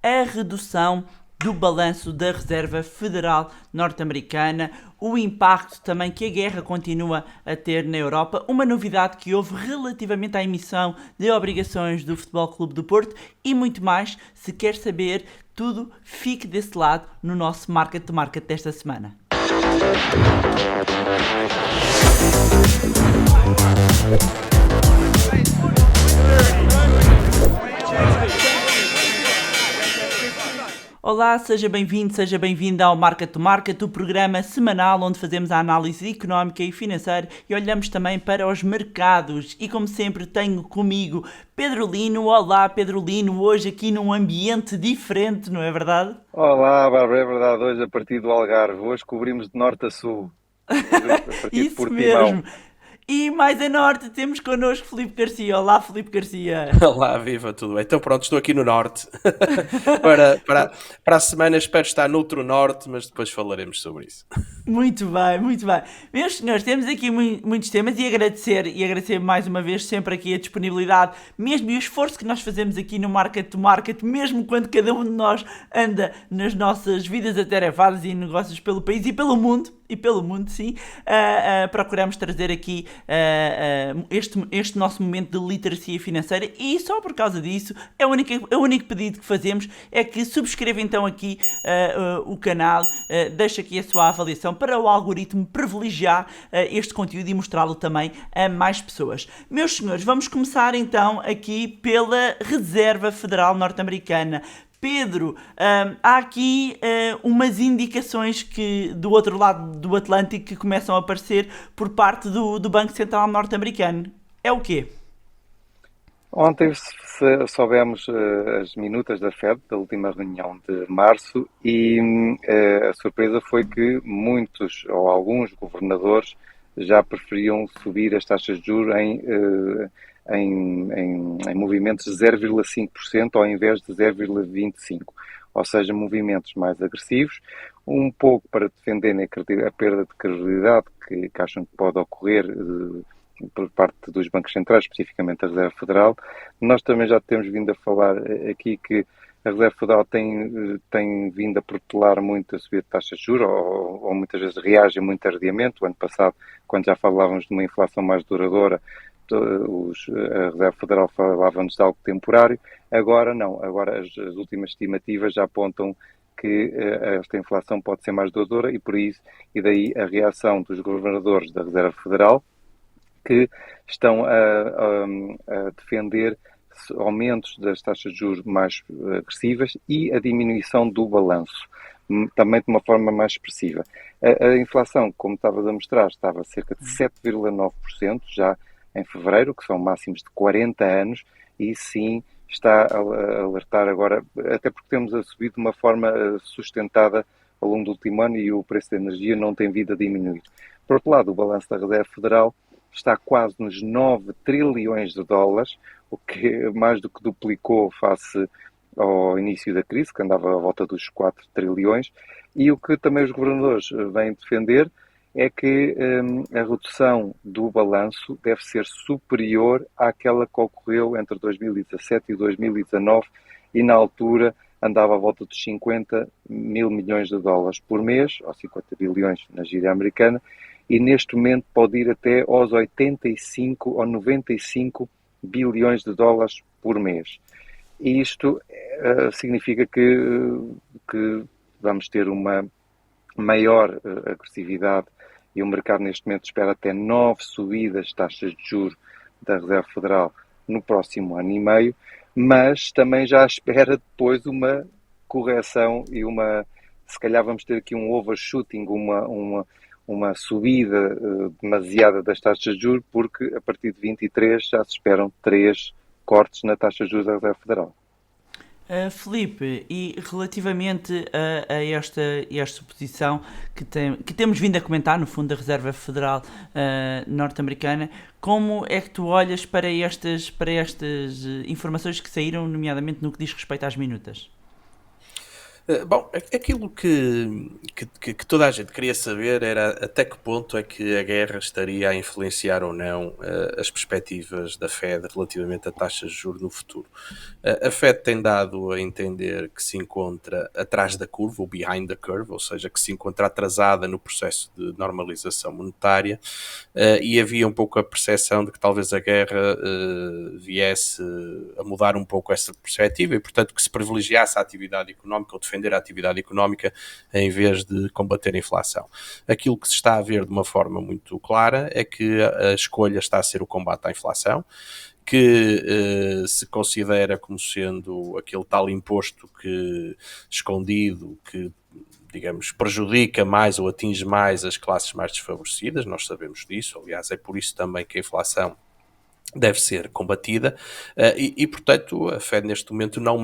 a redução do balanço da Reserva Federal Norte-Americana, o impacto também que a guerra continua a ter na Europa, uma novidade que houve relativamente à emissão de obrigações do Futebol Clube do Porto e muito mais. Se quer saber tudo, fique desse lado no nosso Market to Market desta semana. Olá, seja bem-vindo, seja bem-vinda ao Market to Market, o programa semanal onde fazemos a análise económica e financeira e olhamos também para os mercados. E como sempre tenho comigo Pedro Lino. Olá Pedro Lino, hoje aqui num ambiente diferente, não é verdade? Olá, Bárbara, é verdade. Hoje, a partir do Algarve, hoje cobrimos de norte a sul, a partir de Isso Portimão. mesmo. E mais a norte temos connosco Filipe Garcia. Olá Filipe Garcia. Olá, viva, tudo bem? Então pronto, estou aqui no Norte. Para a semana espero estar noutro Norte, mas depois falaremos sobre isso. Muito bem, muito bem. Meus senhores, temos aqui muitos temas e agradecer mais uma vez sempre aqui a disponibilidade, mesmo e o esforço que nós fazemos aqui no Market to Market, mesmo quando cada um de nós anda nas nossas vidas atarefadas e negócios pelo país e pelo mundo, sim, procuramos trazer aqui este nosso momento de literacia financeira e só por causa disso o único pedido que fazemos é que subscreva então aqui o canal, deixa aqui a sua avaliação para o algoritmo privilegiar este conteúdo e mostrá-lo também a mais pessoas. Meus senhores, vamos começar então aqui pela Reserva Federal Norte-Americana. Pedro, há aqui umas indicações que do outro lado do Atlântico que começam a aparecer por parte do Banco Central Norte-Americano. É o quê? Ontem soubemos as minutas da Fed, da última reunião de março, e a surpresa foi que muitos ou alguns governadores já preferiam subir as taxas de juros em movimentos de 0,5% ao invés de 0,25%. Ou seja, movimentos mais agressivos, um pouco para defenderem a perda de credibilidade que acham que pode ocorrer por parte dos bancos centrais, especificamente a Reserva Federal. Nós também já temos vindo a falar aqui que a Reserva Federal tem vindo a protelar muito a subida de taxas de juros, ou muitas vezes reage muito tardiamente. O ano passado, quando já falávamos de uma inflação mais duradoura, a Reserva Federal falava-nos de algo temporário. Agora não, agora as últimas estimativas já apontam que esta inflação pode ser mais duradoura e daí a reação dos governadores da Reserva Federal, que estão a defender aumentos das taxas de juros mais agressivas e a diminuição do balanço, também de uma forma mais expressiva. A inflação, como estavas a mostrar, estava a cerca de 7,9% já em fevereiro, que são máximos de 40 anos, e sim está a alertar agora, até porque temos a subir de uma forma sustentada ao longo do último ano e o preço da energia não tem vindo a diminuir. Por outro lado, o balanço da Reserva Federal está quase nos 9 trilhões de dólares, o que mais do que duplicou face ao início da crise, que andava à volta dos 4 trilhões, e o que também os governadores vêm defender é que a redução do balanço deve ser superior àquela que ocorreu entre 2017 e 2019 e na altura andava à volta dos 50 mil milhões de dólares por mês, ou 50 bilhões na gíria americana, e neste momento pode ir até aos 85 ou 95 bilhões de dólares por mês. E isto significa que vamos ter uma maior agressividade e o mercado neste momento espera até 9 subidas de taxas de juros da Reserva Federal no próximo ano e meio, mas também já espera depois uma correção e se calhar vamos ter aqui um overshooting, uma subida demasiada das taxas de juros, porque a partir de 23 já se esperam 3 cortes na taxa de juros da Reserva Federal. Filipe, e relativamente a esta posição que temos vindo a comentar, no fundo, da Reserva Federal norte-americana, como é que tu olhas para estas informações que saíram, nomeadamente no que diz respeito às minutas? Bom, aquilo que toda a gente queria saber era até que ponto é que a guerra estaria a influenciar ou não as perspectivas da Fed relativamente a taxas de juros no futuro. A Fed tem dado a entender que se encontra atrás da curva, ou behind the curve, ou seja, que se encontra atrasada no processo de normalização monetária, e havia um pouco a percepção de que talvez a guerra viesse a mudar um pouco essa perspectiva e, portanto, que se privilegiasse a atividade económica ou defender a atividade económica em vez de combater a inflação. Aquilo que se está a ver de uma forma muito clara é que a escolha está a ser o combate à inflação, que se considera como sendo aquele tal imposto escondido que, digamos, prejudica mais ou atinge mais as classes mais desfavorecidas. Nós sabemos disso, aliás, é por isso também que a inflação deve ser combatida portanto, a Fed neste momento não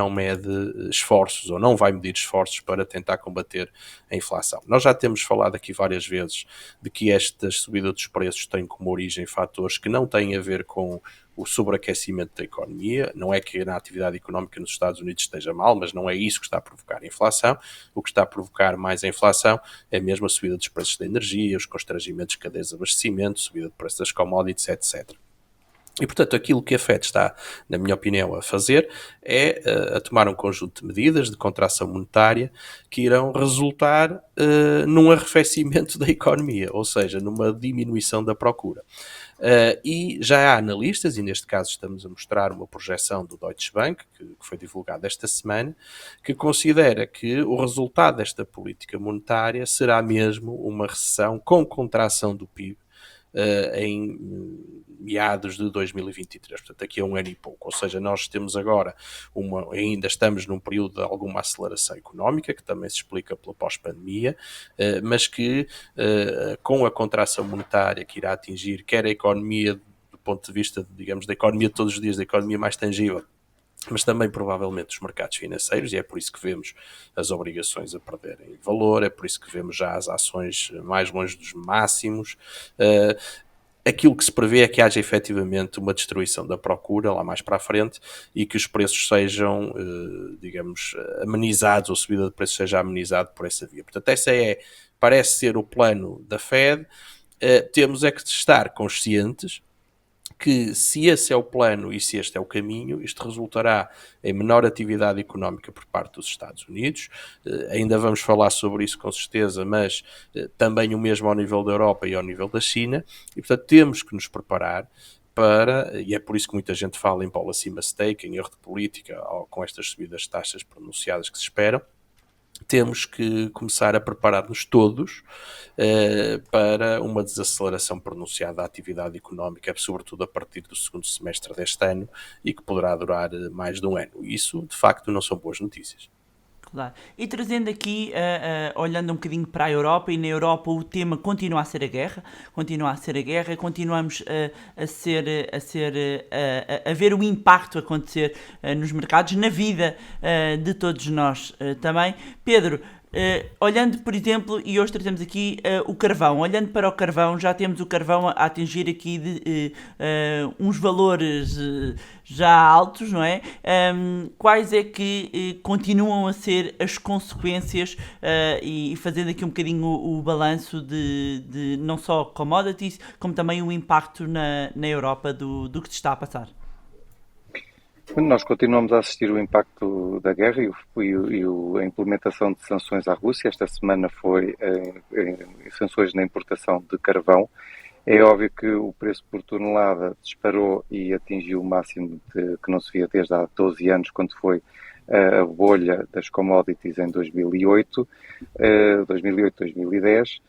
mede esforços, ou não vai medir esforços para tentar combater a inflação. Nós já temos falado aqui várias vezes de que esta subida dos preços tem como origem fatores que não têm a ver com o sobreaquecimento da economia. Não é que a atividade económica nos Estados Unidos esteja mal, mas não é isso que está a provocar a inflação. O que está a provocar mais a inflação é mesmo a subida dos preços da energia, os constrangimentos de cadeias de abastecimento, subida de preços das commodities, etc. E, portanto, aquilo que a Fed está, na minha opinião, a fazer é a tomar um conjunto de medidas de contração monetária que irão resultar num arrefecimento da economia, ou seja, numa diminuição da procura. E já há analistas, e neste caso estamos a mostrar uma projeção do Deutsche Bank, que foi divulgada esta semana, que considera que o resultado desta política monetária será mesmo uma recessão com contração do PIB em meados de 2023, portanto daqui a um ano e pouco, ou seja, nós temos agora ainda estamos num período de alguma aceleração económica, que também se explica pela pós-pandemia, mas que com a contração monetária que irá atingir quer a economia do ponto de vista, digamos, da economia de todos os dias, da economia mais tangível, mas também provavelmente os mercados financeiros, e é por isso que vemos as obrigações a perderem valor, é por isso que vemos já as ações mais longe dos máximos. Aquilo que se prevê é que haja efetivamente uma destruição da procura lá mais para a frente e que os preços sejam, digamos, amenizados, ou a subida de preços seja amenizada por essa via. Portanto, parece ser o plano da Fed. Temos é que estar conscientes que se esse é o plano e se este é o caminho, isto resultará em menor atividade económica por parte dos Estados Unidos. Ainda vamos falar sobre isso com certeza, mas também o mesmo ao nível da Europa e ao nível da China, e portanto temos que nos preparar e é por isso que muita gente fala em policy mistake, em erro de política, com estas subidas de taxas pronunciadas que se esperam. Temos que começar a preparar-nos todos para uma desaceleração pronunciada da atividade económica, sobretudo a partir do segundo semestre deste ano, e que poderá durar mais de um ano. Isso, de facto, não são boas notícias. Claro. E trazendo aqui, olhando um bocadinho para a Europa, e na Europa o tema continua a ser a guerra, continuamos a ver o impacto acontecer nos mercados, na vida de todos nós também. Pedro, olhando, por exemplo, e hoje trazemos aqui o carvão. Olhando para o carvão, já temos o carvão a atingir aqui uns valores já altos, não é? Quais é que continuam a ser as consequências, e fazendo aqui um bocadinho o balanço de não só commodities, como também o impacto na Europa do que se está a passar? Nós continuamos a assistir o impacto da guerra e a implementação de sanções à Rússia. Esta semana foi sanções na importação de carvão. É óbvio que o preço por tonelada disparou e atingiu o máximo que não se via desde há 12 anos, quando foi a bolha das commodities em 2008, 2010.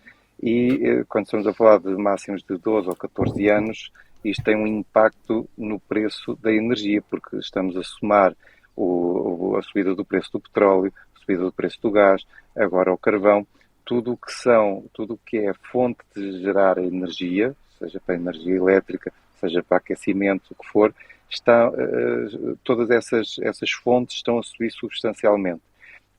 E quando estamos a falar de máximos de 12 ou 14 anos, isto tem um impacto no preço da energia, porque estamos a somar a subida do preço do petróleo, a subida do preço do gás, agora o carvão, tudo o que é fonte de gerar energia, seja para energia elétrica, seja para aquecimento, o que for, todas essas fontes estão a subir substancialmente.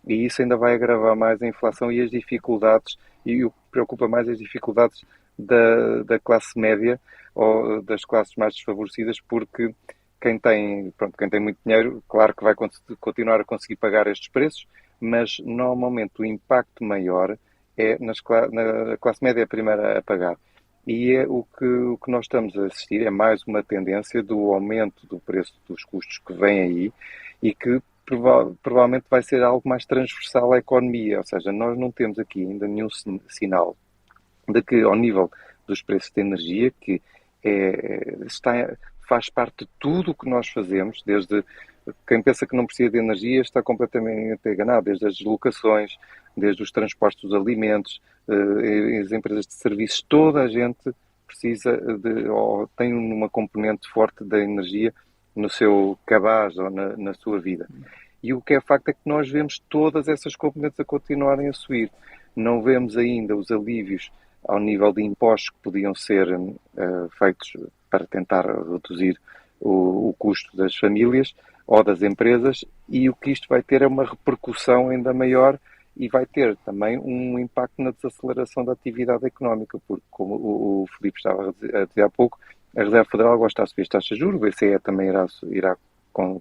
E isso ainda vai agravar mais a inflação e as dificuldades, e o que preocupa mais é as dificuldades da classe média ou das classes mais desfavorecidas, porque quem tem muito dinheiro, claro que vai continuar a conseguir pagar estes preços, mas normalmente o impacto maior é na classe média a primeira a pagar. E é o que nós estamos a assistir é mais uma tendência do aumento do preço dos custos que vem aí e que provavelmente vai ser algo mais transversal à economia, ou seja, nós não temos aqui ainda nenhum sinal de que ao nível dos preços de energia, que faz parte de tudo o que nós fazemos, desde quem pensa que não precisa de energia está completamente enganado, desde as deslocações, desde os transportes dos alimentos, as empresas de serviços, toda a gente precisa ou tem uma componente forte da energia no seu cabaz ou na sua vida. E o que é facto é que nós vemos todas essas componentes a continuarem a subir. Não vemos ainda os alívios ao nível de impostos que podiam ser feitos para tentar reduzir o custo das famílias ou das empresas, e o que isto vai ter é uma repercussão ainda maior e vai ter também um impacto na desaceleração da atividade económica, porque, como o Filipe estava a dizer há pouco, a Reserva Federal gosta de subir as taxas de juros, o BCE também irá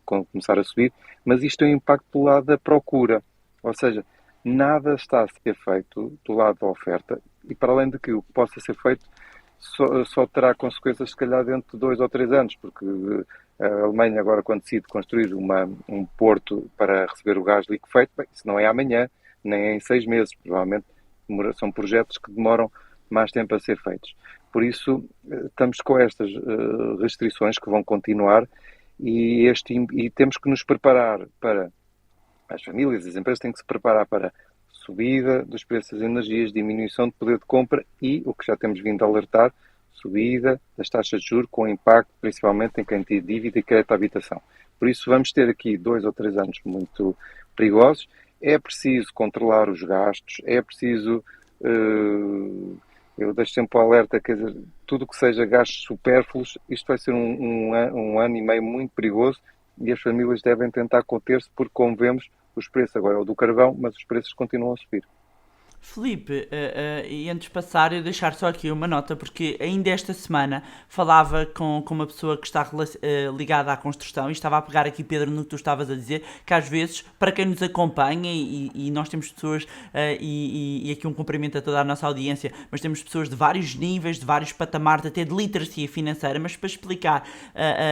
começar a subir, mas isto tem um impacto do lado da procura, ou seja, nada está a ser feito do lado da oferta, e para além de que o que possa ser feito só terá consequências, se calhar, dentro de 2 ou 3 anos, porque a Alemanha agora, quando decide construir um porto para receber o gás liquefeito, bem, isso não é amanhã, nem é em 6 meses, provavelmente são projetos que demoram mais tempo a ser feitos. Por isso, estamos com estas restrições que vão continuar e temos que nos preparar para, as famílias, as empresas têm que se preparar para subida dos preços das energias, diminuição de poder de compra e, o que já temos vindo a alertar, subida das taxas de juros com impacto principalmente em quem tem dívida e crédito à habitação. Por isso vamos ter aqui 2 ou 3 anos muito perigosos. É preciso controlar os gastos, é preciso, eu deixo sempre o alerta, quer dizer, tudo que seja gastos supérfluos, isto vai ser um ano e meio muito perigoso e as famílias devem tentar conter-se porque, como vemos, os preços agora é o do carvão, mas os preços continuam a subir. Filipe, e antes de passar, eu deixar só aqui uma nota, porque ainda esta semana falava com uma pessoa que está ligada à construção e estava a pegar aqui, Pedro, no que tu estavas a dizer, que às vezes, para quem nos acompanha, e nós temos pessoas, e aqui um cumprimento a toda a nossa audiência, mas temos pessoas de vários níveis, de vários patamares, até de literacia financeira, mas para explicar,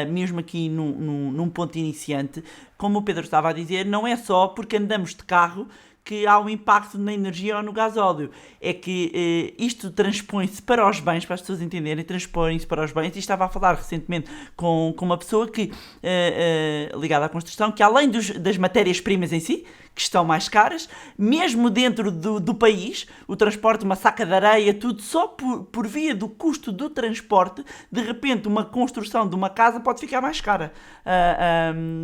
mesmo aqui num ponto iniciante, como o Pedro estava a dizer, não é só porque andamos de carro que há um impacto na energia ou no gasóleo. É que isto transpõe-se para os bens, para as pessoas entenderem, transpõe-se para os bens. E estava a falar recentemente com uma pessoa que, ligada à construção, que além das matérias-primas em si, que estão mais caras, mesmo dentro do país, o transporte, uma saca de areia, tudo, só por via do custo do transporte, de repente uma construção de uma casa pode ficar mais cara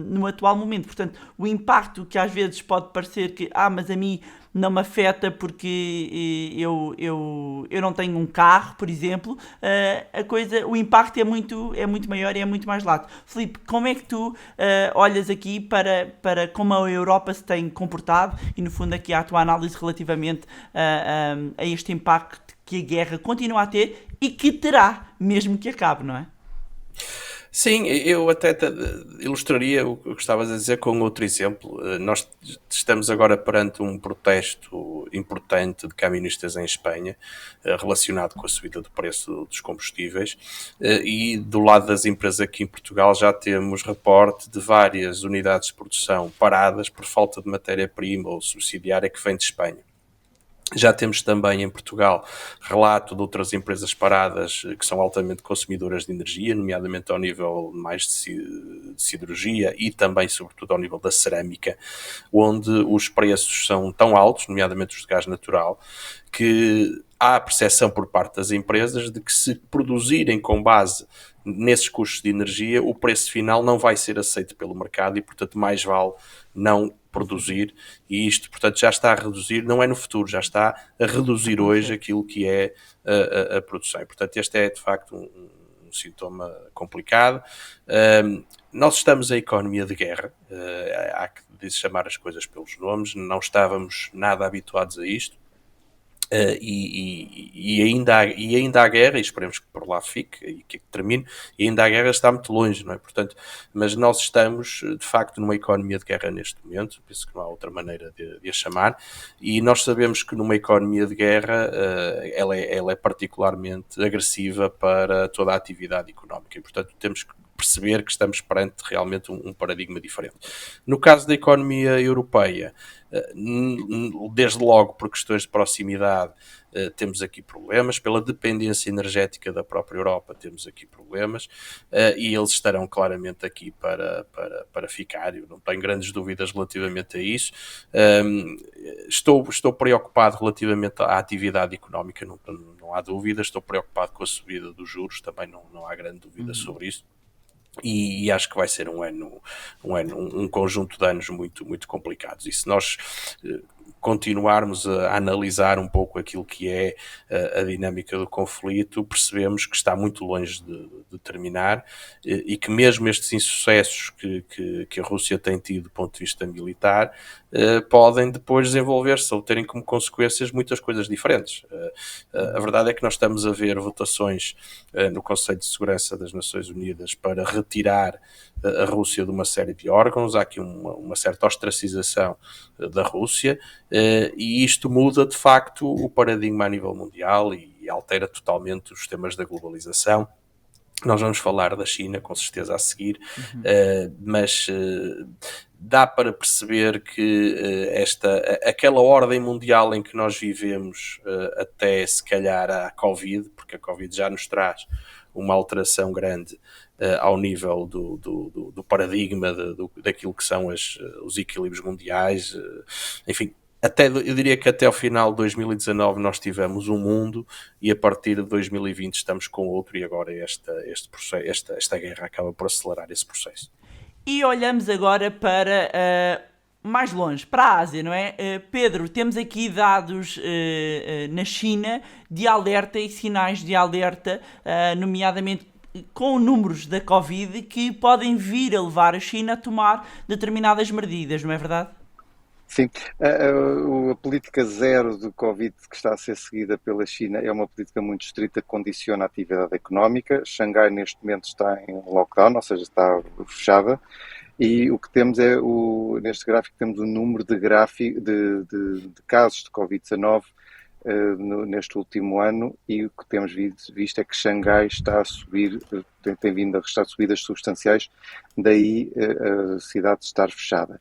no atual momento. Portanto, o impacto que às vezes pode parecer que, mas a mim não me afeta porque eu não tenho um carro, por exemplo, o impacto é muito maior e é muito mais lato. Filipe, como é que tu olhas aqui para como a Europa se tem comportado e, no fundo, aqui a tua análise relativamente a este impacto que a guerra continua a ter e que terá, mesmo que acabe, não é? Sim, eu até ilustraria o que estavas a dizer com outro exemplo. Nós estamos agora perante um protesto importante de caministas em Espanha, relacionado com a subida do preço dos combustíveis, e do lado das empresas aqui em Portugal já temos reporte de várias unidades de produção paradas por falta de matéria-prima ou subsidiária que vem de Espanha. Já temos também em Portugal relato de outras empresas paradas que são altamente consumidoras de energia, nomeadamente ao nível mais de siderurgia e também, sobretudo, ao nível da cerâmica, onde os preços são tão altos, nomeadamente os de gás natural, que há a percepção por parte das empresas de que, se produzirem com base nesses custos de energia, o preço final não vai ser aceito pelo mercado e, portanto, mais vale não produzir, e isto, portanto, já está a reduzir, não é no futuro, já está a reduzir hoje aquilo que é a produção. E, portanto, este é, de facto, um sintoma complicado. Nós estamos em economia de guerra, há que chamar as coisas pelos nomes, não estávamos nada habituados a isto. ainda há guerra, e esperemos que por lá fique e que termine, e ainda a guerra está muito longe, não é? Portanto, mas nós estamos, de facto, numa economia de guerra neste momento, penso que não há outra maneira de a chamar, e nós sabemos que numa economia de guerra ela é particularmente agressiva para toda a atividade económica, e portanto temos que perceber que estamos perante realmente um paradigma diferente. No caso da economia europeia, desde logo por questões de proximidade, temos aqui problemas, pela dependência energética da própria Europa temos aqui problemas, e eles estarão claramente aqui para ficar, eu não tenho grandes dúvidas relativamente a isso. Estou preocupado relativamente à atividade económica, não há dúvida, estou preocupado com a subida dos juros, também não há grande dúvida sobre isso. E acho que vai ser um conjunto de anos muito, muito complicados. E se nós continuarmos a analisar um pouco aquilo que é a dinâmica do conflito, percebemos que está muito longe de terminar, e que mesmo estes insucessos que a Rússia tem tido do ponto de vista militar podem depois desenvolver-se ou terem como consequências muitas coisas diferentes. A verdade é que nós estamos a ver votações no Conselho de Segurança das Nações Unidas para retirar a Rússia de uma série de órgãos. Há aqui uma certa ostracização da Rússia, e isto muda de facto o paradigma a nível mundial e altera totalmente os temas da globalização. Nós vamos falar da China, com certeza, a seguir, mas dá para perceber que aquela ordem mundial em que nós vivemos até, se calhar, a Covid, porque a Covid já nos traz uma alteração grande ao nível do paradigma daquilo que são os equilíbrios mundiais, enfim. Eu diria que até ao final de 2019 nós tivemos um mundo, e a partir de 2020 estamos com outro, e agora esta guerra acaba por acelerar esse processo. E olhamos agora para mais longe, para a Ásia, não é? Pedro, temos aqui dados na China de alerta e sinais de alerta, nomeadamente com números da Covid, que podem vir a levar a China a tomar determinadas medidas, não é verdade? Sim, a política zero do Covid que está a ser seguida pela China é uma política muito estrita que condiciona a atividade económica. Xangai neste momento está em lockdown, ou seja, está fechada, e o que temos neste gráfico temos o número de casos de Covid-19 neste último ano, e o que temos visto é que Xangai está a subir, tem vindo a registrar subidas substanciais, daí a cidade estar fechada.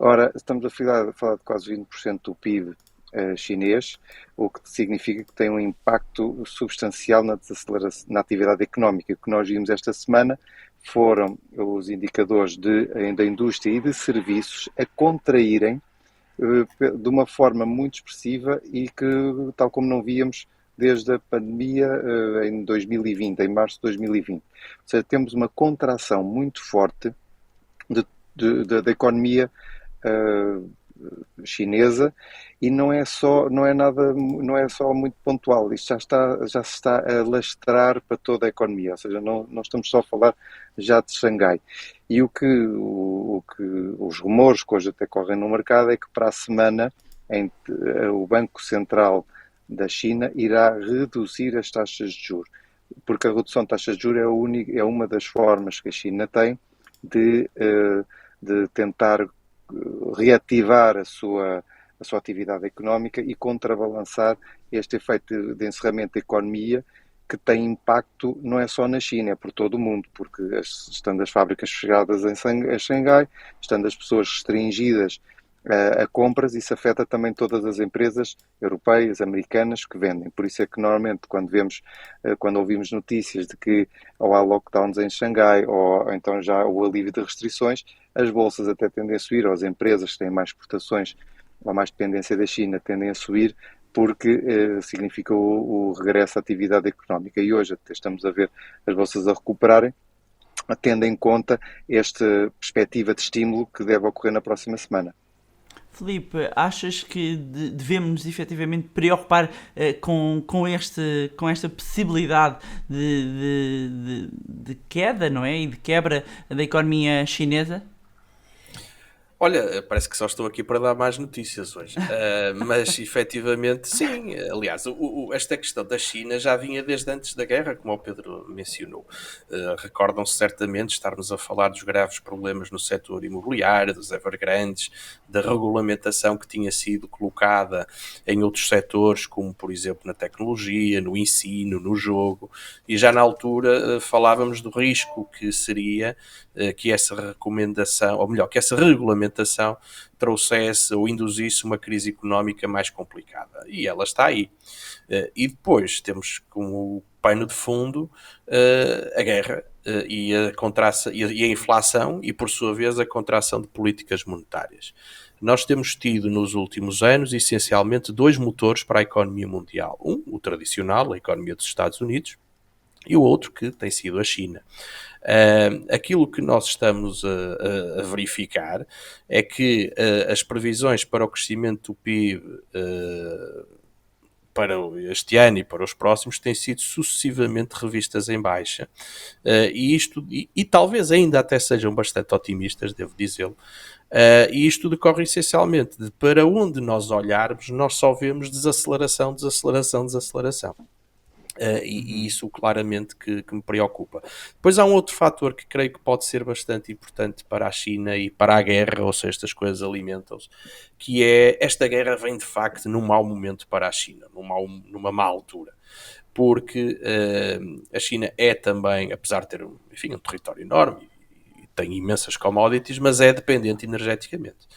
Ora, estamos a falar de quase 20% do PIB chinês, o que significa que tem um impacto substancial na atividade económica. O que nós vimos esta semana foram os indicadores da indústria e de serviços a contraírem de uma forma muito expressiva, e que, tal como não víamos desde a pandemia em 2020, em março de 2020. Ou seja, temos uma contração muito forte da economia chinesa, e não é só muito pontual. Isto já se está a lastrar para toda a economia, ou seja, não estamos só a falar já de Xangai. E o que os rumores que hoje até correm no mercado é que para a semana o Banco Central da China irá reduzir as taxas de juros, porque a redução de taxas de juros é uma das formas que a China tem de tentar reativar a sua atividade económica e contrabalançar este efeito de encerramento da economia, que tem impacto não é só na China, é por todo o mundo, porque estando as fábricas fechadas em Xangai, estando as pessoas restringidas a compras, isso afeta também todas as empresas europeias, americanas que vendem. Por isso é que normalmente quando ouvimos notícias de que ou há lockdowns em Xangai ou então já o alívio de restrições, as bolsas até tendem a subir, ou as empresas que têm mais exportações ou mais dependência da China tendem a subir, porque significa o regresso à atividade económica. E hoje até estamos a ver as bolsas a recuperarem, tendo em conta esta perspectiva de estímulo que deve ocorrer na próxima semana. Filipe, achas que devemos efetivamente preocupar com esta possibilidade de queda, não é? E de quebra da economia chinesa? Olha, parece que só estou aqui para dar mais notícias hoje. Mas efetivamente, sim. Aliás, esta questão da China já vinha desde antes da guerra, como o Pedro mencionou. Recordam-se certamente estarmos a falar dos graves problemas no setor imobiliário, dos Evergrandes, da regulamentação que tinha sido colocada em outros setores, como por exemplo na tecnologia, no ensino, no jogo. E já na altura falávamos do risco que seria que essa recomendação, ou melhor, que essa regulamentação trouxesse ou induzisse uma crise económica mais complicada. E ela está aí. E depois temos como pano de fundo a guerra e a inflação e, por sua vez, a contração de políticas monetárias. Nós temos tido nos últimos anos, essencialmente, dois motores para a economia mundial. Um, o tradicional, a economia dos Estados Unidos, e o outro que tem sido a China. Aquilo que nós estamos a verificar é que as previsões para o crescimento do PIB para este ano e para os próximos têm sido sucessivamente revistas em baixa. E talvez ainda até sejam bastante otimistas, devo dizê-lo. E isto decorre essencialmente de para onde nós olharmos, nós só vemos desaceleração, desaceleração, desaceleração. E isso claramente que me preocupa. Depois há um outro fator que creio que pode ser bastante importante para a China e para a guerra, ou seja, estas coisas alimentam-se, que é esta guerra vem de facto num mau momento para a China, numa má altura. Porque a China é também, apesar de ter um território enorme, tem imensas commodities, mas é dependente energeticamente.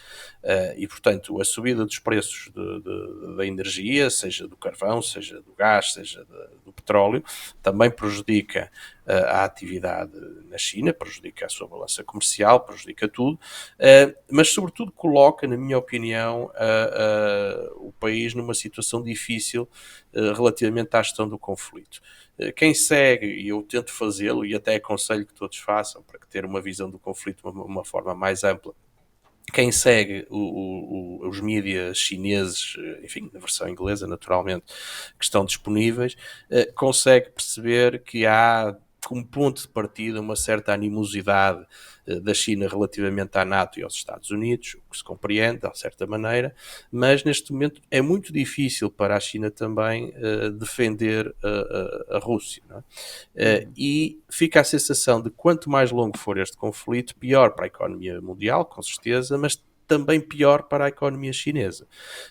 E, portanto, a subida dos preços da energia, seja do carvão, seja do gás, seja do petróleo, também prejudica a atividade na China, prejudica a sua balança comercial, prejudica tudo, mas, sobretudo, coloca, na minha opinião, o país numa situação difícil relativamente à gestão do conflito. Quem segue, e eu tento fazê-lo, e até aconselho que todos façam, para ter uma visão do conflito de uma forma mais ampla, quem segue os mídias chineses, enfim, na versão inglesa, naturalmente, que estão disponíveis, consegue perceber que há como ponto de partida uma certa animosidade da China relativamente à NATO e aos Estados Unidos, o que se compreende, de certa maneira, mas neste momento é muito difícil para a China também defender a Rússia. Não é? E fica a sensação de quanto mais longo for este conflito, pior para a economia mundial, com certeza, mas também pior para a economia chinesa.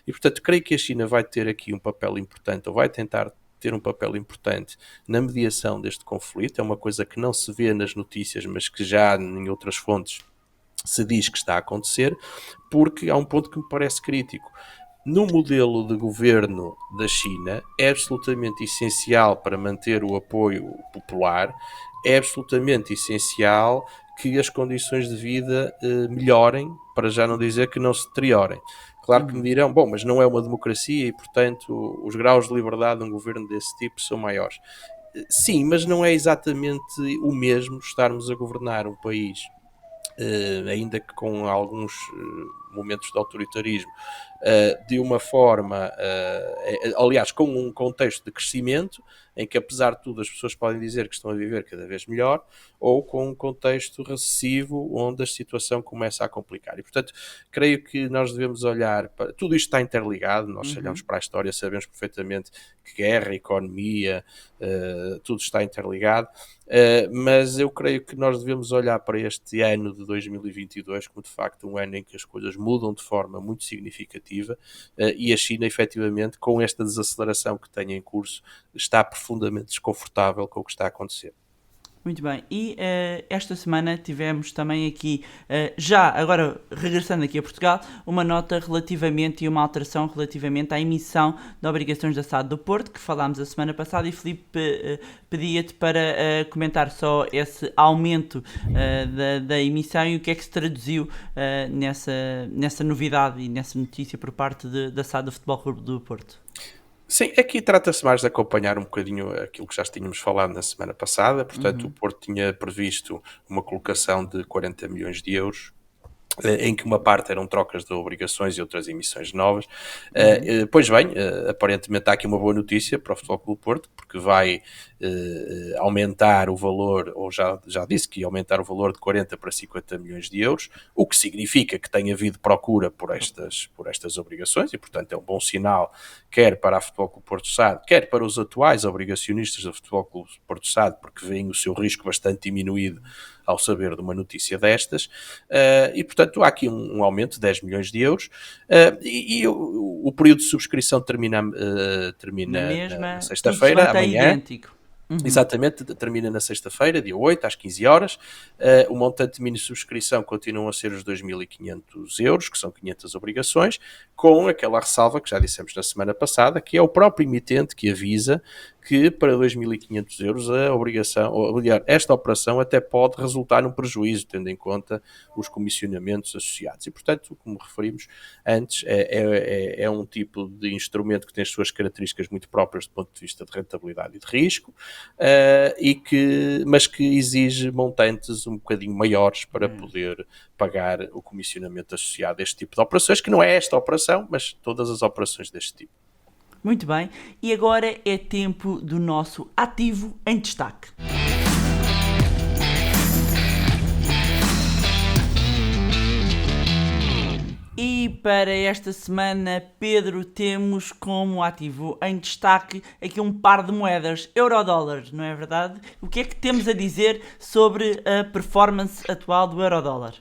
E, portanto, creio que a China vai ter aqui um papel importante, ou vai tentar ter um papel importante na mediação deste conflito. É uma coisa que não se vê nas notícias, mas que já em outras fontes se diz que está a acontecer, porque há um ponto que me parece crítico. No modelo de governo da China, é absolutamente essencial para manter o apoio popular, é absolutamente essencial que as condições de vida melhorem, para já não dizer que não se deteriorem. Claro que me dirão, bom, mas não é uma democracia e, portanto, os graus de liberdade de um governo desse tipo são maiores. Sim, mas não é exatamente o mesmo estarmos a governar um país, ainda que com alguns momentos de autoritarismo, de uma forma, aliás, com um contexto de crescimento, em que apesar de tudo as pessoas podem dizer que estão a viver cada vez melhor, ou com um contexto recessivo onde a situação começa a complicar. E, portanto, creio que nós devemos olhar para... Tudo isto está interligado, nós olhamos para a história, sabemos perfeitamente que guerra, economia, tudo está interligado, mas eu creio que nós devemos olhar para este ano de 2022 como, de facto, um ano em que as coisas mudam de forma muito significativa e a China, efetivamente, com esta desaceleração que tem em curso, está profundamente desconfortável com o que está a acontecer. Muito bem, e esta semana tivemos também aqui, já agora regressando aqui a Portugal, uma nota relativamente e uma alteração relativamente à emissão de obrigações da SAD do Porto, que falámos a semana passada, e Filipe pedia-te para comentar só esse aumento da emissão e o que é que se traduziu nessa novidade e nessa notícia por parte da SAD do Futebol Clube do Porto. Sim, aqui trata-se mais de acompanhar um bocadinho aquilo que já tínhamos falado na semana passada. Portanto, o Porto tinha previsto uma colocação de 40 milhões de euros, em que uma parte eram trocas de obrigações e outras emissões novas. Pois bem, aparentemente há aqui uma boa notícia para o Futebol Clube do Porto, porque vai aumentar o valor, ou já disse que ia aumentar o valor de 40 para 50 milhões de euros, o que significa que tem havido procura por estas obrigações e, portanto, é um bom sinal, quer para a Futebol Clube Porto Sado, quer para os atuais obrigacionistas do Futebol Clube Porto Sado, porque veem o seu risco bastante diminuído ao saber de uma notícia destas, e portanto há aqui um aumento de 10 milhões de euros, e o período de subscrição termina na sexta-feira, amanhã. Idêntico. Exatamente, termina na sexta-feira, dia 8, às 15 horas. O montante de mini subscrição continuam a ser os 2.500 euros, que são 500 obrigações, com aquela ressalva que já dissemos na semana passada, que é o próprio emitente que avisa que para 2.500 euros a obrigação, ou melhor, esta operação até pode resultar num prejuízo, tendo em conta os comissionamentos associados. E, portanto, como referimos antes, é um tipo de instrumento que tem as suas características muito próprias do ponto de vista de rentabilidade e de risco, mas que exige montantes um bocadinho maiores para poder pagar o comissionamento associado a este tipo de operações, que não é esta operação, mas todas as operações deste tipo. Muito bem, e agora é tempo do nosso ativo em destaque. E para esta semana, Pedro, temos como ativo em destaque aqui um par de moedas, euro-dólar, não é verdade? O que é que temos a dizer sobre a performance atual do euro-dólar?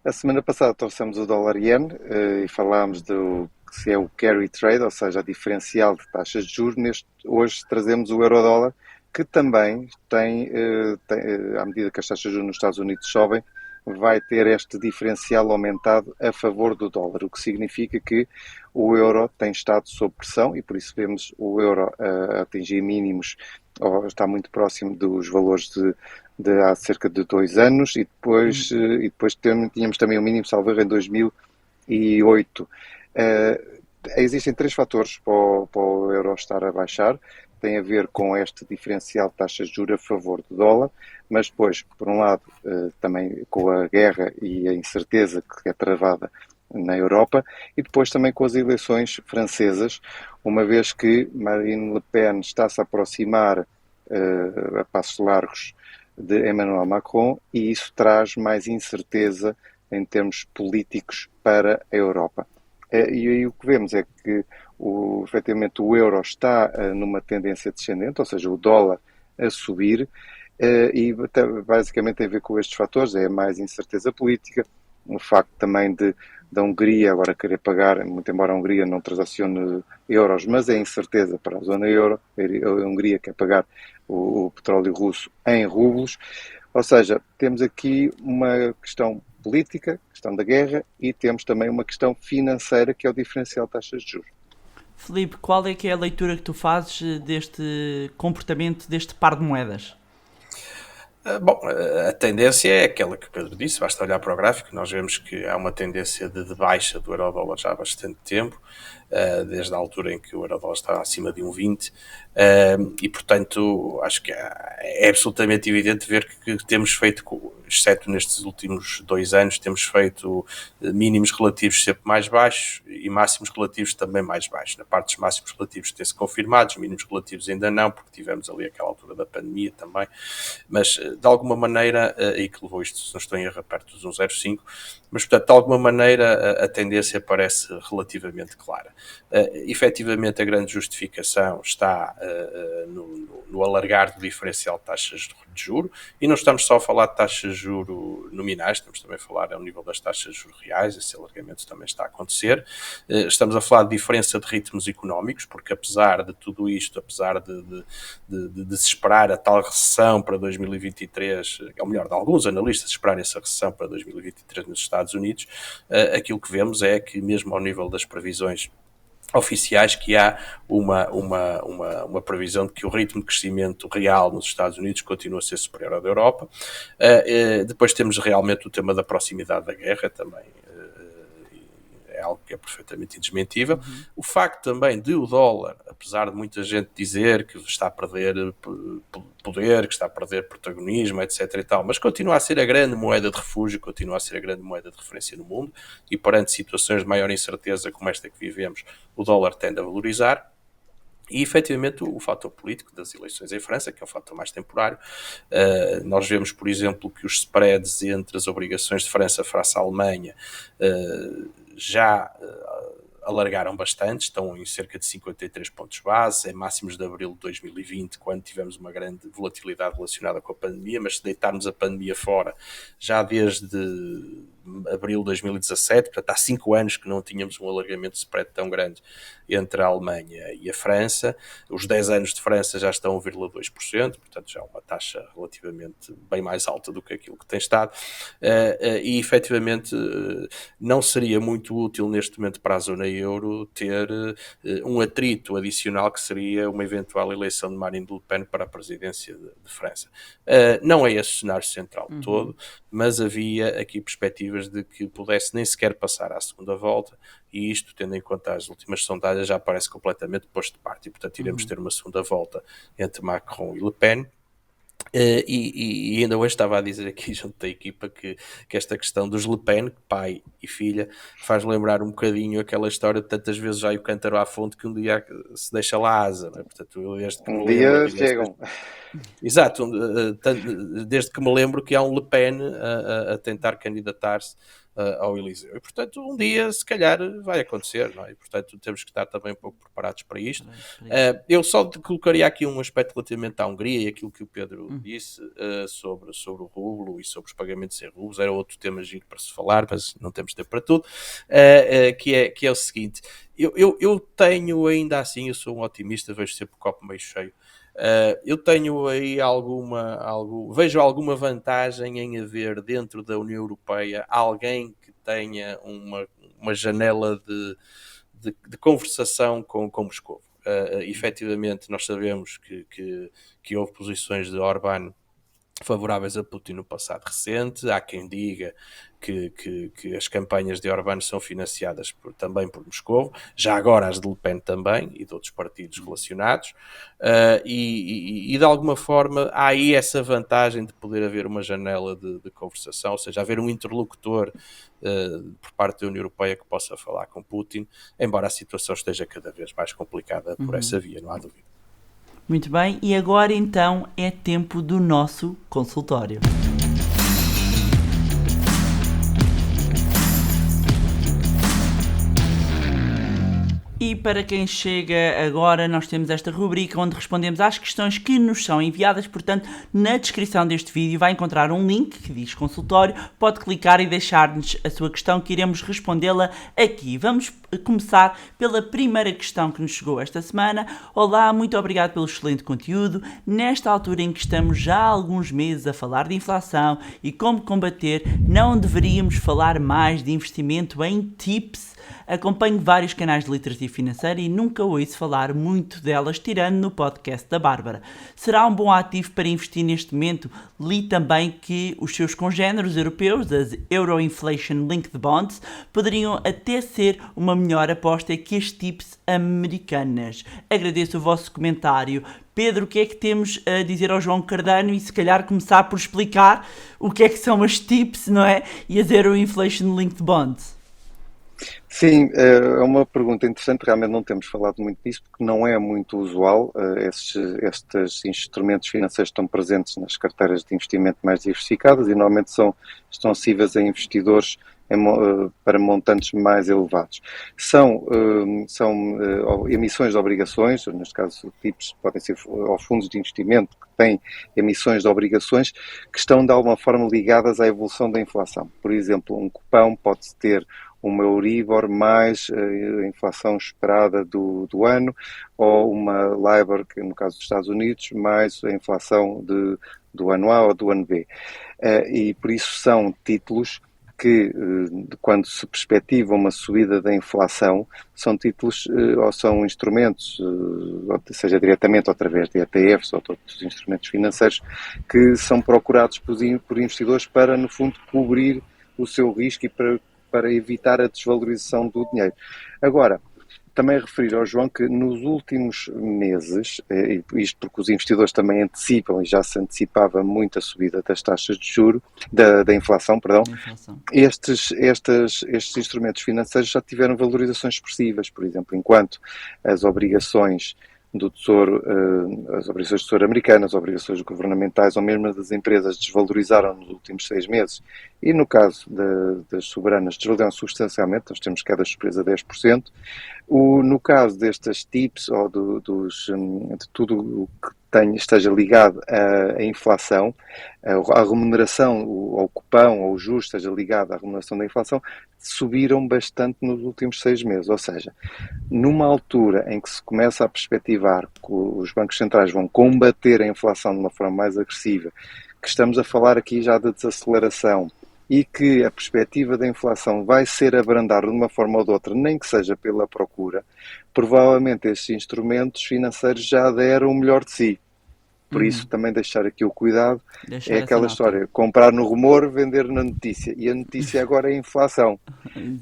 A semana passada trouxemos o dólar-ien e falámos do se é o carry trade, ou seja, a diferencial de taxas de juros. Hoje trazemos o euro-dólar, que também tem, à medida que as taxas de juros nos Estados Unidos sobem, vai ter este diferencial aumentado a favor do dólar, o que significa que o euro tem estado sob pressão e por isso vemos o euro a atingir mínimos, ou está muito próximo dos valores de há cerca de 2 anos, e depois tínhamos também o mínimo, salvo erro, em 2008. Existem 3 fatores para o euro estar a baixar. Tem a ver com este diferencial de taxas de juros a favor do dólar, mas depois, por um lado, também com a guerra e a incerteza que é travada na Europa, e depois também com as eleições francesas, uma vez que Marine Le Pen está-se a aproximar a passos largos de Emmanuel Macron, e isso traz mais incerteza em termos políticos para a Europa. E aí o que vemos é que efetivamente o euro está numa tendência descendente, ou seja, o dólar a subir, e basicamente tem a ver com estes fatores, é mais incerteza política, o facto também da Hungria agora querer pagar, muito embora a Hungria não transacione euros, mas é incerteza para a zona euro, a Hungria quer pagar o petróleo russo em rublos, ou seja, temos aqui uma questão política, questão da guerra, e temos também uma questão financeira, que é o diferencial de taxas de juros. Filipe, qual é que é a leitura que tu fazes deste comportamento deste par de moedas? Bom, a tendência é aquela que o Pedro disse, basta olhar para o gráfico, nós vemos que há uma tendência de baixa do euro-dólar já há bastante tempo, desde a altura em que o euro-dólar estava acima de 1,20, e portanto acho que é absolutamente evidente ver que temos feito, exceto nestes últimos 2 anos, temos feito mínimos relativos sempre mais baixos e máximos relativos também mais baixos. Na parte dos máximos relativos tem-se confirmado, os mínimos relativos ainda não, porque tivemos ali aquela altura da pandemia também, mas de alguma maneira, e que levou isto, se não estou em erro, perto dos 1,05, mas portanto de alguma maneira a tendência parece relativamente clara. Efetivamente a grande justificação está no alargar do diferencial de taxas de juro, e não estamos só a falar de taxas de juro nominais, estamos também a falar ao nível das taxas de juro reais, esse alargamento também está a acontecer. Estamos a falar de diferença de ritmos económicos, porque apesar de tudo isto, apesar de se esperar a tal recessão para 2023, ou melhor, de alguns analistas esperarem essa recessão para 2023 nos Estados Unidos, aquilo que vemos é que mesmo ao nível das previsões oficiais, que há uma previsão de que o ritmo de crescimento real nos Estados Unidos continua a ser superior ao da Europa. Depois temos realmente o tema da proximidade da guerra, também é algo que é perfeitamente indesmentível. O facto também de o dólar, apesar de muita gente dizer que está a perder poder, que está a perder protagonismo, etc. e tal, mas continua a ser a grande moeda de refúgio, continua a ser a grande moeda de referência no mundo, e perante situações de maior incerteza como esta que vivemos, o dólar tende a valorizar. E, efetivamente, o fator político das eleições em França, que é o fator mais temporário, nós vemos, por exemplo, que os spreads entre as obrigações de França face à Alemanha já alargaram bastante, estão em cerca de 53 pontos base, em máximos de abril de 2020, quando tivemos uma grande volatilidade relacionada com a pandemia, mas se deitarmos a pandemia fora, já desde abril de 2017, portanto há 5 anos que não tínhamos um alargamento de spread tão grande entre a Alemanha e a França. Os 10 anos de França já estão a 1,2%, portanto já é uma taxa relativamente bem mais alta do que aquilo que tem estado, e efetivamente não seria muito útil neste momento para a zona euro ter um atrito adicional que seria uma eventual eleição de Marine Le Pen para a presidência de França. Não é esse cenário central de todo, mas havia aqui perspectivas de que pudesse nem sequer passar à segunda volta, e isto, tendo em conta as últimas sondagens, já parece completamente posto de parte, e portanto iremos ter uma segunda volta entre Macron e Le Pen. E ainda hoje estava a dizer aqui junto da equipa que esta questão dos Le Pen, pai e filha, faz lembrar um bocadinho aquela história de tantas vezes já o cântaro à fonte que um dia se deixa lá a asa, não é? Portanto, eu desde que um dia chegam. Exato, desde que me lembro que há um Le Pen a tentar candidatar-se ao Eliseu. E, portanto, um dia, se calhar, vai acontecer, não é? E, portanto, temos que estar também um pouco preparados para isto. Eu só colocaria aqui um aspecto relativamente à Hungria e aquilo que o Pedro disse sobre o rublo e sobre os pagamentos em rublos. Era outro tema giro para se falar, mas não temos tempo para tudo. Que é o seguinte, eu tenho ainda assim, eu sou um otimista, vejo sempre o copo meio cheio. Eu tenho aí vejo alguma vantagem em haver dentro da União Europeia alguém que tenha uma janela de conversação com Moscou. Efetivamente, nós sabemos que houve posições de Orbán favoráveis a Putin no passado recente. Há quem diga que as campanhas de Orbán são financiadas também por Moscou, já agora as de Le Pen também e de outros partidos relacionados, e de alguma forma há aí essa vantagem de poder haver uma janela de conversação, ou seja, haver um interlocutor por parte da União Europeia que possa falar com Putin, embora a situação esteja cada vez mais complicada por essa via, não há dúvida. Muito bem, e agora então é tempo do nosso consultório. E para quem chega agora, nós temos esta rubrica onde respondemos às questões que nos são enviadas. Portanto, na descrição deste vídeo vai encontrar um link que diz consultório. Pode clicar e deixar-nos a sua questão que iremos respondê-la aqui. Vamos começar pela primeira questão que nos chegou esta semana. Olá, muito obrigado pelo excelente conteúdo. Nesta altura em que estamos já há alguns meses a falar de inflação e como combater, não deveríamos falar mais de investimento em tips? Acompanho vários canais de literacia financeira e nunca ouço falar muito delas, tirando no podcast da Bárbara. Será um bom ativo para investir neste momento? Li também que os seus congêneres europeus, as Euro Inflation Linked Bonds, poderiam até ser uma melhor aposta que as tips americanas. Agradeço o vosso comentário. Pedro, o que é que temos a dizer ao João Cardano e se calhar começar por explicar o que é que são as tips, não é? E as Euro Inflation Linked Bonds? Sim, é uma pergunta interessante, realmente não temos falado muito disso, porque não é muito usual. Estes instrumentos financeiros estão presentes nas carteiras de investimento mais diversificadas e normalmente estão acessíveis a investidores para montantes mais elevados. São emissões de obrigações, neste caso TIPS podem ser fundos de investimento que têm emissões de obrigações que estão de alguma forma ligadas à evolução da inflação. Por exemplo, um cupão pode ter uma Euribor mais a inflação esperada do ano, ou uma LIBOR, que no caso dos Estados Unidos, mais a inflação do ano A ou do ano B. E por isso são títulos que, quando se perspectiva uma subida da inflação, são títulos ou são instrumentos, seja diretamente ou através de ETFs ou de outros instrumentos financeiros, que são procurados por investidores para, no fundo, cobrir o seu risco e para evitar a desvalorização do dinheiro. Agora, também referir ao João que nos últimos meses, isto porque os investidores também antecipam, e já se antecipava muito a subida das taxas de juros, da inflação, perdão, estes instrumentos financeiros já tiveram valorizações expressivas. Por exemplo, enquanto as obrigações do Tesouro, as obrigações do Tesouro americanas, as obrigações governamentais ou mesmo das empresas desvalorizaram nos últimos 6 meses e no caso das soberanas desvalorizam substancialmente, nós temos quedas superiores a 10%. No caso destas TIPS ou de tudo o que esteja ligado à inflação, à remuneração, ao cupão ou o juros esteja ligado à remuneração da inflação, subiram bastante nos últimos 6 meses. Ou seja, numa altura em que se começa a perspectivar que os bancos centrais vão combater a inflação de uma forma mais agressiva, que estamos a falar aqui já de desaceleração e que a perspectiva da inflação vai ser abrandar de uma forma ou de outra, nem que seja pela procura, provavelmente estes instrumentos financeiros já deram o melhor de si. Por isso, também deixar aqui o cuidado, é aquela história, comprar no rumor, vender na notícia. E a notícia agora é a inflação.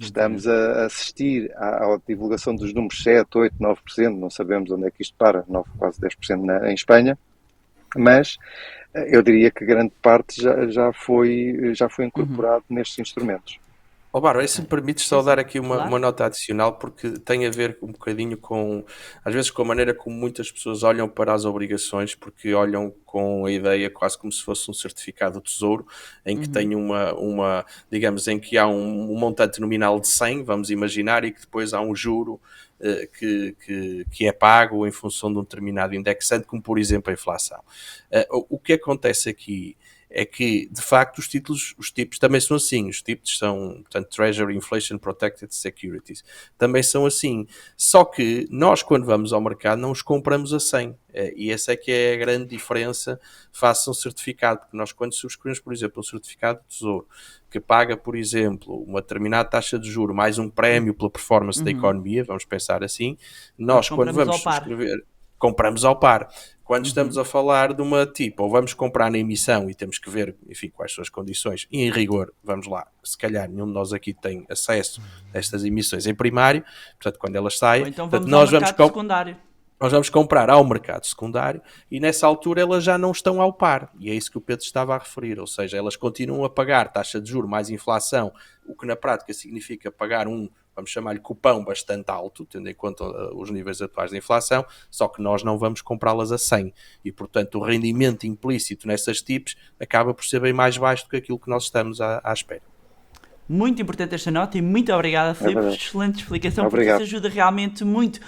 Estamos a assistir à divulgação dos números 7, 8, 9%, não sabemos onde é que isto para, 9, quase 10% em Espanha, mas eu diria que grande parte já foi incorporado nestes instrumentos. Bárbara, se me permites só dar aqui uma nota adicional, porque tem a ver um bocadinho com, às vezes, com a maneira como muitas pessoas olham para as obrigações, porque olham com a ideia quase como se fosse um certificado do Tesouro, em que tem digamos, em que há um montante nominal de 100, vamos imaginar, e que depois há um juro que é pago em função de um determinado indexante, como por exemplo a inflação. O que acontece aqui é que, de facto, os TIPS também são assim. Os TIPS são, portanto, Treasury Inflation Protected Securities. Também são assim. Só que nós, quando vamos ao mercado, não os compramos a 100. E essa é que é a grande diferença face a um certificado. Porque nós, quando subscrevemos, por exemplo, um certificado de Tesouro, que paga, por exemplo, uma determinada taxa de juro, mais um prémio pela performance da economia, vamos pensar assim, nós, quando vamos subscrever, compramos ao par. Quando estamos a falar de uma TIP, ou vamos comprar na emissão e temos que ver, enfim, quais são as condições, e em rigor, vamos lá, se calhar nenhum de nós aqui tem acesso a estas emissões em primário, portanto, quando elas saem, ou então portanto, vamos ao mercado secundário. Nós vamos comprar ao mercado secundário e nessa altura elas já não estão ao par. E é isso que o Pedro estava a referir. Ou seja, elas continuam a pagar taxa de juros mais inflação, o que na prática significa pagar vamos chamar-lhe cupão bastante alto, tendo em conta os níveis atuais de inflação, só que nós não vamos comprá-las a 100. E, portanto, o rendimento implícito nessas TIPs acaba por ser bem mais baixo do que aquilo que nós estamos à espera. Muito importante esta nota e muito obrigada, Filipe, excelente explicação, Obrigado. Porque isso ajuda realmente muito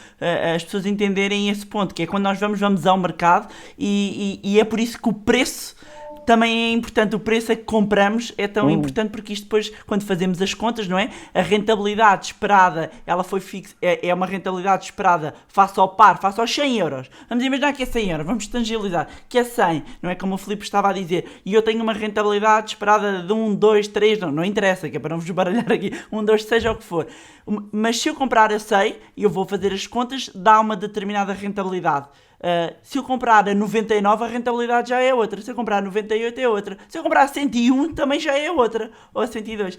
as pessoas a entenderem esse ponto, que é quando nós vamos ao mercado e é por isso que o preço também é importante, o preço a que compramos é tão importante, porque isto depois, quando fazemos as contas, não é? A rentabilidade esperada, ela foi fixa, é uma rentabilidade esperada face ao par, face aos 100 euros. Vamos imaginar que é 100 euros, vamos tangibilizar, que é 100, não é como o Filipe estava a dizer, e eu tenho uma rentabilidade esperada de 1, 2, 3, não interessa, que é para não vos baralhar aqui, 1, 2, seja o que for. Mas se eu comprar a 100, e eu vou fazer as contas, dá uma determinada rentabilidade. Se eu comprar a 99, a rentabilidade já é outra. Se eu comprar a 98, é outra. Se eu comprar a 101, também já é outra. Ou a 102.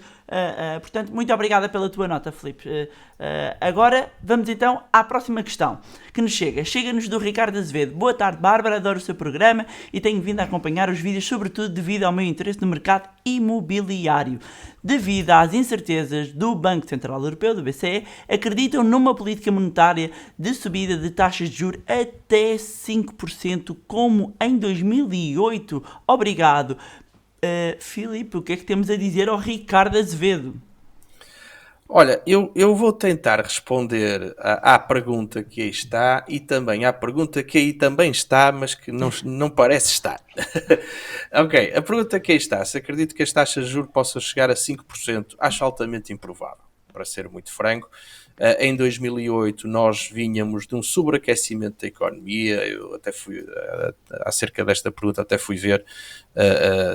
Portanto, muito obrigada pela tua nota, Filipe. Agora, vamos então à próxima questão que nos chega. Chega-nos do Ricardo Azevedo. Boa tarde, Bárbara. Adoro o seu programa e tenho vindo a acompanhar os vídeos, sobretudo devido ao meu interesse no mercado imobiliário. Devido às incertezas do Banco Central Europeu, do BCE, acreditam numa política monetária de subida de taxas de juros até 5%, como em 2008. Obrigado. Filipe, o que é que temos a dizer ao Ricardo Azevedo? Olha, eu vou tentar responder à pergunta que aí está e também à pergunta que aí também está, mas que não parece estar. Ok, a pergunta que aí está, se acredito que as taxas de juros possam chegar a 5%, acho altamente improvável, para ser muito franco. Em 2008 nós vinhamos de um sobreaquecimento da economia, eu até fui, acerca desta pergunta, até fui ver,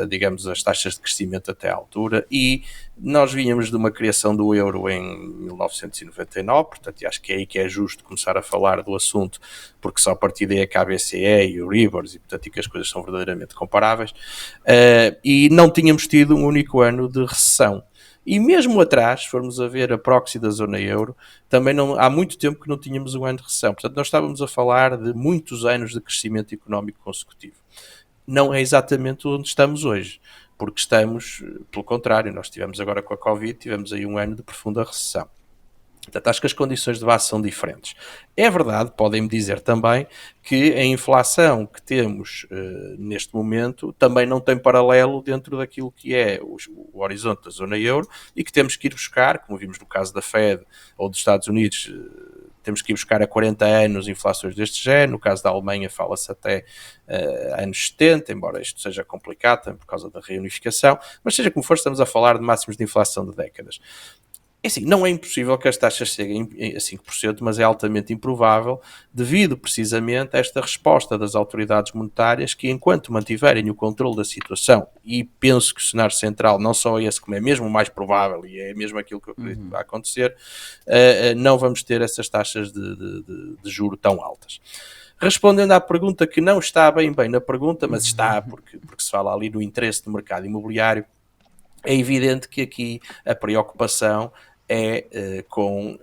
digamos, as taxas de crescimento até à altura, e nós vinhamos de uma criação do euro em 1999, portanto acho que é aí que é justo começar a falar do assunto, porque só a partir daí é que a BCE e o Euribors, e portanto que as coisas são verdadeiramente comparáveis, e não tínhamos tido um único ano de recessão. E mesmo atrás, se formos a ver a proxy da zona euro, também há muito tempo que não tínhamos um ano de recessão. Portanto, nós estávamos a falar de muitos anos de crescimento económico consecutivo. Não é exatamente onde estamos hoje, porque estamos, pelo contrário, nós tivemos agora com a Covid, tivemos aí um ano de profunda recessão. Portanto, acho que as condições de base são diferentes. É verdade, podem-me dizer também, que a inflação que temos neste momento também não tem paralelo dentro daquilo que é o horizonte da zona euro e que temos que ir buscar, como vimos no caso da Fed ou dos Estados Unidos, temos que ir buscar a 40 anos inflações deste género. No caso da Alemanha fala-se até anos 70, embora isto seja complicado também por causa da reunificação, mas seja como for, estamos a falar de máximos de inflação de décadas. É assim, não é impossível que as taxas cheguem a 5%, mas é altamente improvável, devido precisamente a esta resposta das autoridades monetárias que, enquanto mantiverem o controle da situação, e penso que o cenário central, não só esse, como é mesmo o mais provável, e é mesmo aquilo que eu acredito que vai acontecer, não vamos ter essas taxas de juro tão altas. Respondendo à pergunta que não está bem na pergunta, mas está porque se fala ali no interesse do mercado imobiliário, é evidente que aqui a preocupação é com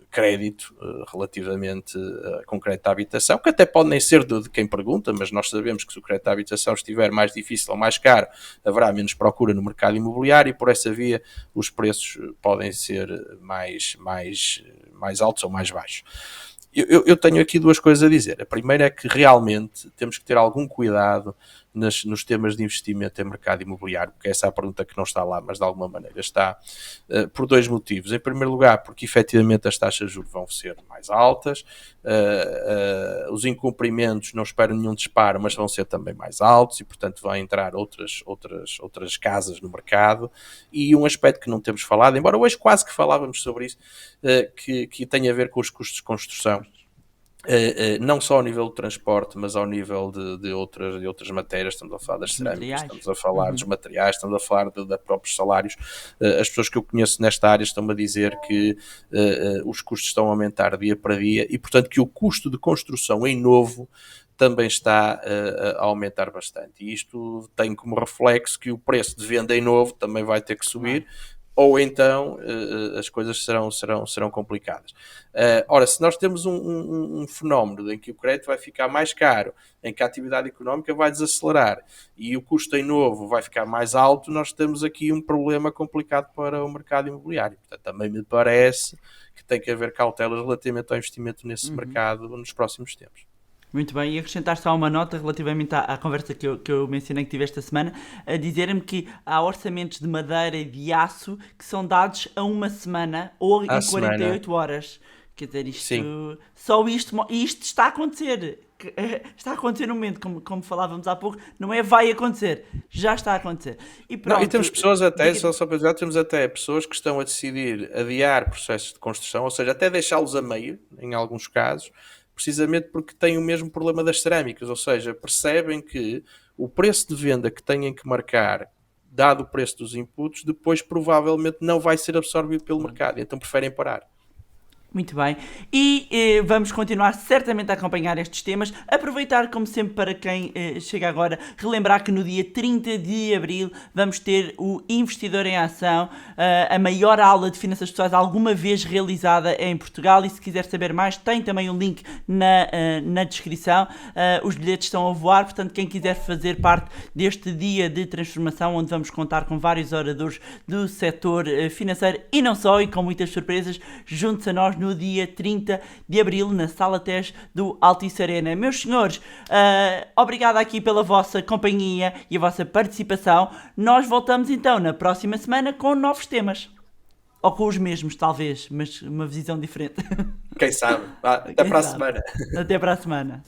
crédito relativamente com crédito à habitação, que até pode nem ser de quem pergunta, mas nós sabemos que se o crédito à habitação estiver mais difícil ou mais caro, haverá menos procura no mercado imobiliário e por essa via os preços podem ser mais altos ou mais baixos. Eu tenho aqui duas coisas a dizer. A primeira é que realmente temos que ter algum cuidado nos temas de investimento em mercado imobiliário, porque essa é a pergunta que não está lá, mas de alguma maneira está, por dois motivos. Em primeiro lugar, porque efetivamente as taxas de juros vão ser mais altas, os incumprimentos, não espero nenhum disparo, mas vão ser também mais altos e, portanto, vão entrar outras casas no mercado. E um aspecto que não temos falado, embora hoje quase que falávamos sobre isso, que tem a ver com os custos de construção. Não só ao nível do transporte, mas ao nível de outras matérias. Estamos a falar das cerâmicas, estamos a falar dos materiais, estamos a falar de próprios salários. As pessoas que eu conheço nesta área estão-me a dizer que os custos estão a aumentar dia para dia e, portanto, que o custo de construção em novo também está a aumentar bastante. E isto tem como reflexo que o preço de venda em novo também vai ter que subir, ou então as coisas serão complicadas. Ora, se nós temos um fenómeno em que o crédito vai ficar mais caro, em que a atividade económica vai desacelerar e o custo em novo vai ficar mais alto, nós temos aqui um problema complicado para o mercado imobiliário. Portanto, também me parece que tem que haver cautelas relativamente ao investimento nesse mercado nos próximos tempos. Muito bem, e acrescentar só uma nota relativamente à conversa que eu mencionei que tive esta semana, a dizer-me que há orçamentos de madeira e de aço que são dados a uma semana ou em 48 horas. Quer dizer, isto, só isto está a acontecer. Está a acontecer no momento, como falávamos há pouco, não é vai acontecer, já está a acontecer. E, pronto, e temos pessoas até, só para dizer, temos até pessoas que estão a decidir adiar processos de construção, ou seja, até deixá-los a meio, em alguns casos, precisamente porque têm o mesmo problema das cerâmicas, ou seja, percebem que o preço de venda que têm que marcar, dado o preço dos inputs, depois provavelmente não vai ser absorvido pelo mercado, então preferem parar. Muito bem, e vamos continuar certamente a acompanhar estes temas, aproveitar como sempre para quem chega agora, relembrar que no dia 30 de Abril vamos ter o Investidor em Ação, a maior aula de finanças pessoais alguma vez realizada em Portugal, e se quiser saber mais tem também um link na descrição. Os bilhetes estão a voar, portanto quem quiser fazer parte deste dia de transformação, onde vamos contar com vários oradores do setor financeiro e não só, e com muitas surpresas, junte-se a nós no dia 30 de Abril, na Sala TES do Altice Arena. Meus senhores, obrigado aqui pela vossa companhia e a vossa participação. Nós voltamos então na próxima semana com novos temas. Ou com os mesmos, talvez, mas uma visão diferente. Quem sabe? Até para a semana. Até para a semana.